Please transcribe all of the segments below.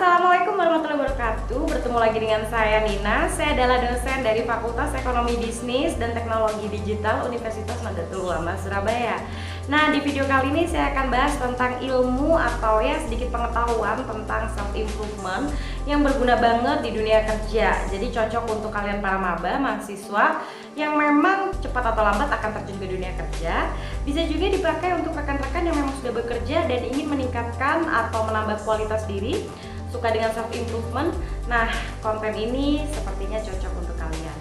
Assalamualaikum warahmatullahi wabarakatuh. Bertemu lagi dengan saya Nina. Saya adalah dosen dari Fakultas Ekonomi Bisnis dan Teknologi Digital Universitas Nahdlatul Ulama Surabaya. Nah, di video kali ini saya akan bahas tentang ilmu atau ya sedikit pengetahuan tentang self improvement yang berguna banget di dunia kerja. Jadi cocok untuk kalian para maba, mahasiswa yang memang cepat atau lambat akan terjun ke dunia kerja. Bisa juga dipakai untuk rekan-rekan yang memang sudah bekerja dan ingin meningkatkan atau menambah kualitas diri, suka dengan self improvement. Nah, konten ini sepertinya cocok untuk kalian.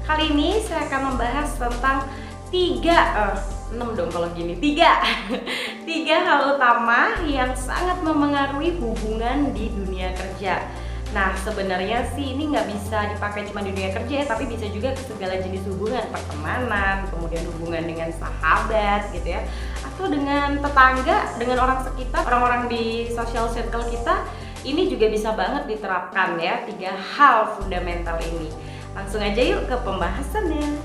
Kali ini saya akan membahas tentang tiga hal utama yang sangat memengaruhi hubungan di dunia kerja. Nah, sebenarnya sih ini nggak bisa dipakai cuma di dunia kerja, tapi bisa juga ke segala jenis hubungan, pertemanan, kemudian hubungan dengan sahabat gitu ya, atau dengan tetangga, dengan orang sekitar, orang-orang di social circle kita. Ini juga bisa banget diterapkan ya, tiga hal fundamental ini. Langsung aja yuk ke pembahasannya.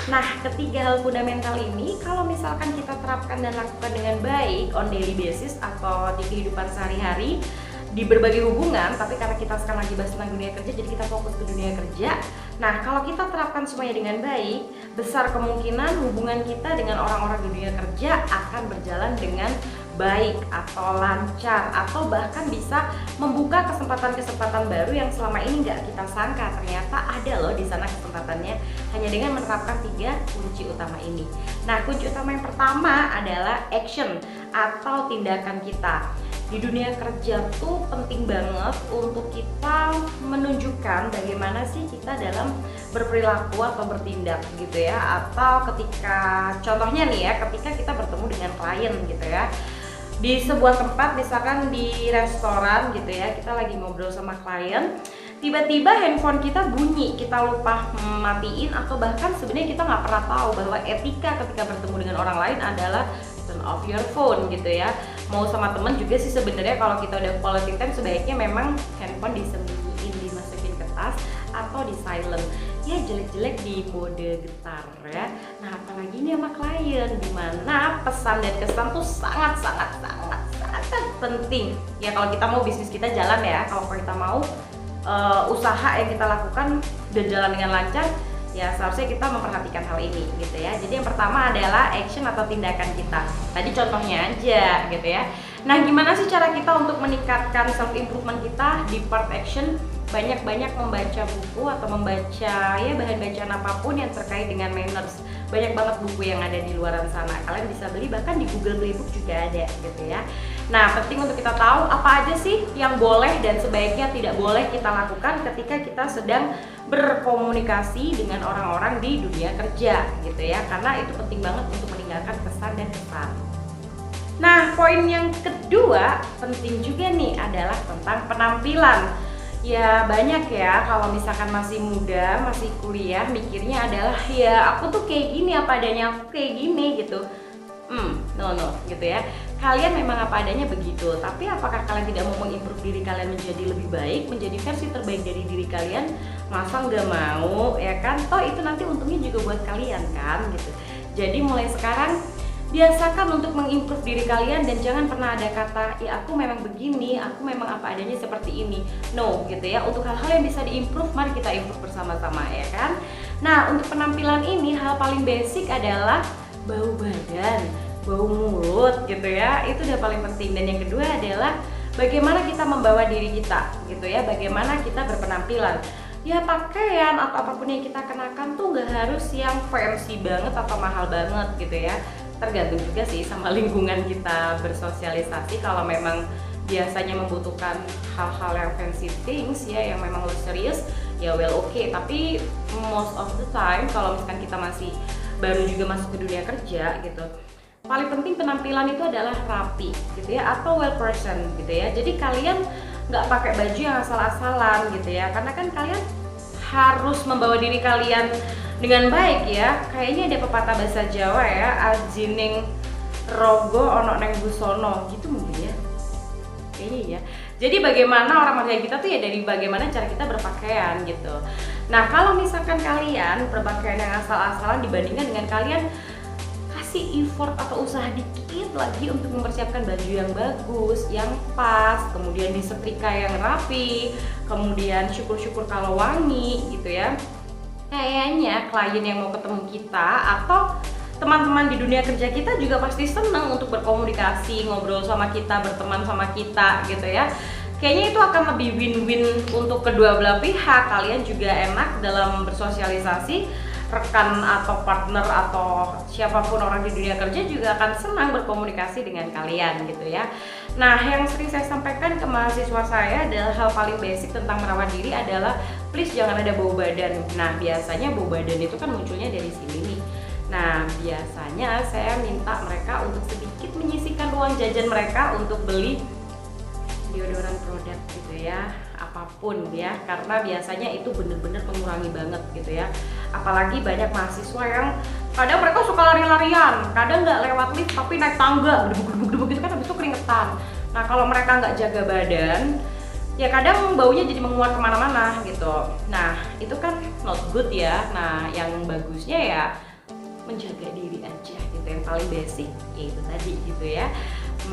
Nah, ketiga hal fundamental ini kalau misalkan kita terapkan dan lakukan dengan baik on daily basis atau di kehidupan sehari-hari, di berbagai hubungan, tapi karena kita sekarang lagi bahas tentang dunia kerja, jadi kita fokus ke dunia kerja. Nah, kalau kita terapkan semuanya dengan baik, besar kemungkinan hubungan kita dengan orang-orang di dunia kerja akan berjalan dengan baik atau lancar, atau bahkan bisa membuka kesempatan-kesempatan baru yang selama ini nggak kita sangka. Ternyata ada loh di sana kesempatannya, hanya dengan menerapkan tiga kunci utama ini. Nah, kunci utama yang pertama adalah action atau tindakan kita. Di dunia kerja tuh penting banget untuk kita menunjukkan bagaimana sih kita dalam berperilaku atau bertindak gitu ya. Atau ketika, contohnya nih ya, ketika kita bertemu dengan klien gitu ya, di sebuah tempat, misalkan di restoran gitu ya, kita lagi ngobrol sama klien, tiba-tiba handphone kita bunyi, kita lupa matiin, atau bahkan sebenarnya kita nggak pernah tahu bahwa etika ketika bertemu dengan orang lain adalah turn off your phone gitu ya. Mau sama temen juga sih sebenarnya kalau kita udah quality time sebaiknya memang handphone disembunyiin, dimasukin ke tas atau di silent. Ya jelek-jelek di mode getar ya. Nah, apalagi ini sama klien, dimana pesan dan kesan tuh sangat penting. Ya kalau kita mau bisnis kita jalan ya, kalau kita mau usaha yang kita lakukan dan jalan dengan lancar, ya seharusnya kita memperhatikan hal ini gitu ya. Jadi yang pertama adalah action atau tindakan kita. Tadi contohnya aja gitu ya. Nah, gimana sih cara kita untuk meningkatkan self improvement kita di part action? Banyak-banyak membaca buku atau membaca ya bahan bacaan apapun yang terkait dengan manners. Banyak banget buku yang ada di luaran sana. Kalian bisa beli, bahkan di Google Playbook juga ada gitu ya. Nah, penting untuk kita tahu apa aja sih yang boleh dan sebaiknya tidak boleh kita lakukan ketika kita sedang berkomunikasi dengan orang-orang di dunia kerja gitu ya. Karena itu penting banget untuk meninggalkan kesan dan kesan. Nah, poin yang kedua penting juga nih adalah tentang penampilan. Ya banyak ya kalau misalkan masih muda, masih kuliah, mikirnya adalah ya aku tuh kayak gini apa adanya, aku kayak gini gitu. No gitu ya. Kalian memang apa adanya begitu, tapi apakah kalian tidak mau mengimprove diri kalian menjadi lebih baik, menjadi versi terbaik dari diri kalian? Masa nggak mau ya kan? Toh itu nanti untungnya juga buat kalian kan gitu. Jadi mulai sekarang biasakan untuk mengimprove diri kalian dan jangan pernah ada kata, ya aku memang begini, aku memang apa adanya seperti ini. No gitu ya, untuk hal-hal yang bisa diimprove, mari kita improve bersama-sama ya kan. Nah, untuk penampilan ini hal paling basic adalah bau badan, bau mulut gitu ya, itu udah paling penting. Dan yang kedua adalah bagaimana kita membawa diri kita gitu ya, bagaimana kita berpenampilan. Ya pakaian atau apapun yang kita kenakan tuh nggak harus yang fancy banget atau mahal banget gitu ya. Tergantung juga sih sama lingkungan kita bersosialisasi. Kalau memang biasanya membutuhkan hal-hal yang fancy things ya, yang memang luxurious, ya well oke. Tapi most of the time kalau misalkan kita masih baru juga masuk ke dunia kerja gitu, paling penting penampilan itu adalah rapi gitu ya, atau well person gitu ya. Jadi kalian nggak pakai baju yang asal-asalan gitu ya, karena kan kalian harus membawa diri kalian dengan baik ya. Kayaknya ada pepatah bahasa Jawa ya, ajining rogo ono neng busono gitu mungkin ya, kayaknya ya. Jadi bagaimana orang menghargai kita tuh ya dari bagaimana cara kita berpakaian gitu. Nah, kalau misalkan kalian berpakaian yang asal-asalan dibandingkan dengan kalian kasih effort atau usaha dikit lagi untuk mempersiapkan baju yang bagus, yang pas, kemudian disetrika yang rapi, kemudian syukur-syukur kalau wangi gitu ya. Kayaknya klien yang mau ketemu kita atau teman-teman di dunia kerja kita juga pasti senang untuk berkomunikasi, ngobrol sama kita, berteman sama kita gitu ya. Kayaknya itu akan lebih win-win untuk kedua belah pihak. Kalian juga enak dalam bersosialisasi, rekan atau partner atau siapapun orang di dunia kerja juga akan senang berkomunikasi dengan kalian gitu ya. Nah, yang sering saya sampaikan ke mahasiswa saya adalah hal paling basic tentang merawat diri adalah please jangan ada bau badan. Nah, biasanya bau badan itu kan munculnya dari sini nih. Nah, biasanya saya minta mereka untuk sedikit menyisihkan uang jajan mereka untuk beli deodoran produk gitu ya, apapun ya, karena biasanya itu bener-bener mengurangi banget gitu ya. Apalagi banyak mahasiswa yang kadang mereka suka lari-larian, kadang nggak lewat lift tapi naik tangga, gedebuk-gedebuk gitu kan, habis itu keringetan. Nah, kalau mereka nggak jaga badan, ya kadang baunya jadi menguap kemana-mana gitu. Nah, itu kan not good ya. Nah, yang bagusnya ya menjaga diri aja gitu, yang paling basic yaitu tadi gitu ya,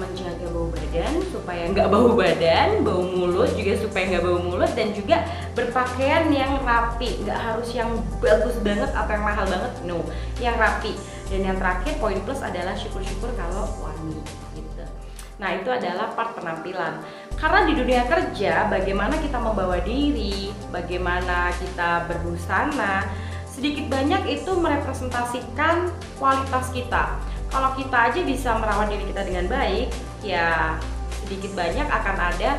menjaga bau badan supaya nggak bau badan, bau mulut juga supaya nggak bau mulut, dan juga berpakaian yang rapi, nggak harus yang bagus banget atau yang mahal banget, no, yang rapi. Dan yang terakhir poin plus adalah syukur-syukur kalau wangi gitu. Nah, itu adalah part penampilan. Karena di dunia kerja bagaimana kita membawa diri, bagaimana kita berbusana, sedikit banyak itu merepresentasikan kualitas kita. Kalau kita aja bisa merawat diri kita dengan baik, ya sedikit banyak akan ada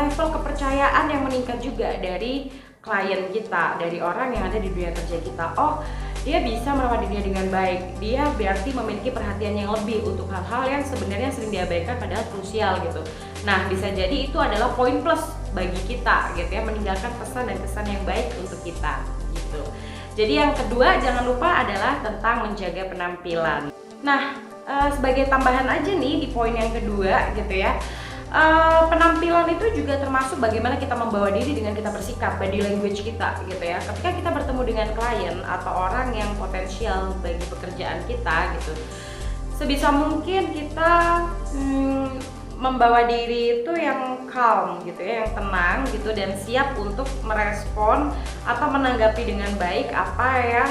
level kepercayaan yang meningkat juga dari klien kita, dari orang yang ada di dunia kerja kita. Oh, dia bisa merawat dirinya dengan baik, dia berarti memiliki perhatian yang lebih untuk hal-hal yang sebenarnya sering diabaikan padahal krusial gitu. Nah, bisa jadi itu adalah poin plus bagi kita gitu ya, meninggalkan pesan dan kesan yang baik untuk kita gitu. Jadi yang kedua jangan lupa adalah tentang menjaga penampilan. Nah, sebagai tambahan aja nih di poin yang kedua gitu ya, penampilan itu juga termasuk bagaimana kita membawa diri dengan kita bersikap, body language kita gitu ya. Ketika kita bertemu dengan klien atau orang yang potensial bagi pekerjaan kita gitu, sebisa mungkin kita membawa diri itu yang calm gitu ya, yang tenang gitu, dan siap untuk merespon atau menanggapi dengan baik apa yang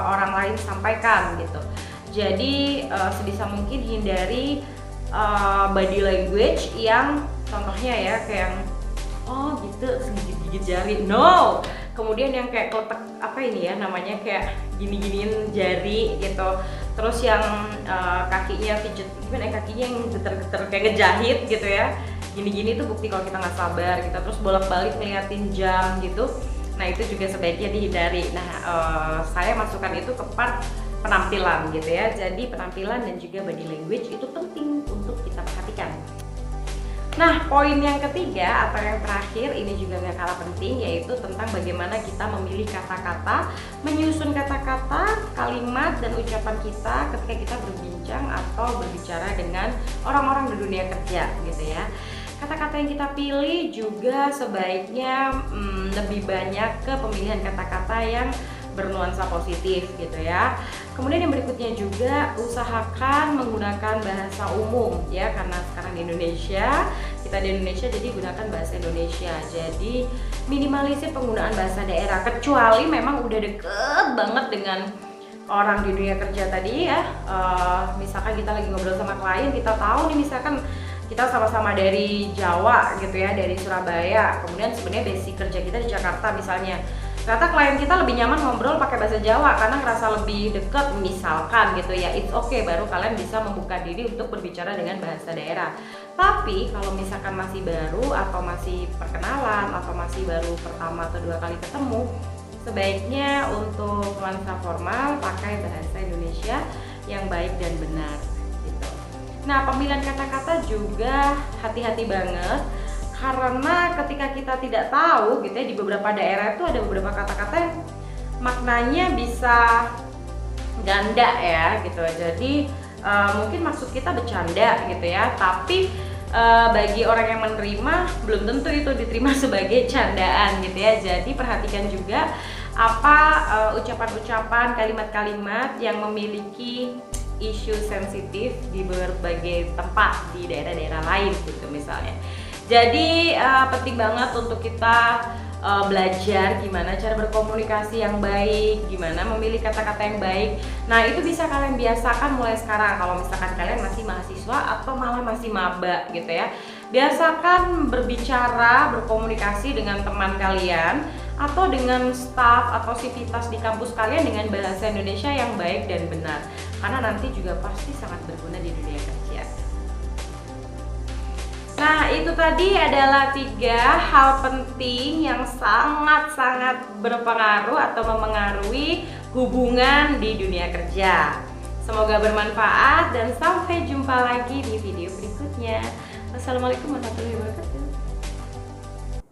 orang lain sampaikan gitu. Jadi sebisa mungkin hindari body language yang contohnya ya kayak yang oh gitu gigit-gigit jari, no. Kemudian yang kayak kotak apa ini ya namanya, kayak gini-giniin jari gitu. Terus yang kakinya fidget, gimana kakinya yang geter-geter kayak ngejahit gitu ya. Gini-gini tuh bukti kalau kita nggak sabar gitu. Terus bolak-balik ngeliatin jam gitu. Nah, itu juga sebaiknya dihindari. Nah, saya masukkan itu ke part penampilan gitu ya. Jadi penampilan dan juga body language itu penting untuk kita perhatikan. Nah, poin yang ketiga atau yang terakhir ini juga gak kalah penting, yaitu tentang bagaimana kita memilih kata-kata, menyusun kata-kata, kalimat dan ucapan kita ketika kita berbincang atau berbicara dengan orang-orang di dunia kerja gitu ya. Kata-kata yang kita pilih juga sebaiknya lebih banyak ke pemilihan kata-kata yang bernuansa positif gitu ya. Kemudian yang berikutnya juga usahakan menggunakan bahasa umum ya, karena sekarang di Indonesia, kita di Indonesia jadi gunakan bahasa Indonesia. Jadi minimalisir penggunaan bahasa daerah, kecuali memang udah deket banget dengan orang di dunia kerja tadi ya. Misalkan kita lagi ngobrol sama klien, kita tahu nih misalkan kita sama-sama dari Jawa gitu ya, dari Surabaya, kemudian sebenarnya basic kerja kita di Jakarta misalnya. Ternyata klien kita lebih nyaman ngobrol pakai bahasa Jawa karena ngerasa lebih deket misalkan gitu ya, it's okay, baru kalian bisa membuka diri untuk berbicara dengan bahasa daerah. Tapi kalau misalkan masih baru atau masih perkenalan atau masih baru pertama atau dua kali ketemu, sebaiknya untuk nuansa formal pakai bahasa Indonesia yang baik dan benar gitu. Nah, pemilihan kata-kata juga hati-hati banget. Karena ketika kita tidak tahu gitu ya, di beberapa daerah itu ada beberapa kata-kata yang maknanya bisa ganda ya gitu. Jadi mungkin maksud kita bercanda gitu ya, tapi bagi orang yang menerima belum tentu itu diterima sebagai candaan gitu ya. Jadi perhatikan juga apa ucapan-ucapan, kalimat-kalimat yang memiliki isu sensitif di berbagai tempat di daerah-daerah lain gitu misalnya. Jadi penting banget untuk kita belajar gimana cara berkomunikasi yang baik, gimana memilih kata-kata yang baik. Nah itu bisa kalian biasakan mulai sekarang kalau misalkan kalian masih mahasiswa atau malah masih maba gitu ya. Biasakan berbicara, berkomunikasi dengan teman kalian atau dengan staf atau sivitas di kampus kalian dengan bahasa Indonesia yang baik dan benar, karena nanti juga pasti sangat berguna di dunia kerja. Nah itu tadi adalah 3 hal penting yang sangat-sangat berpengaruh atau memengaruhi hubungan di dunia kerja. Semoga bermanfaat dan sampai jumpa lagi di video berikutnya. Wassalamualaikum warahmatullahi wabarakatuh.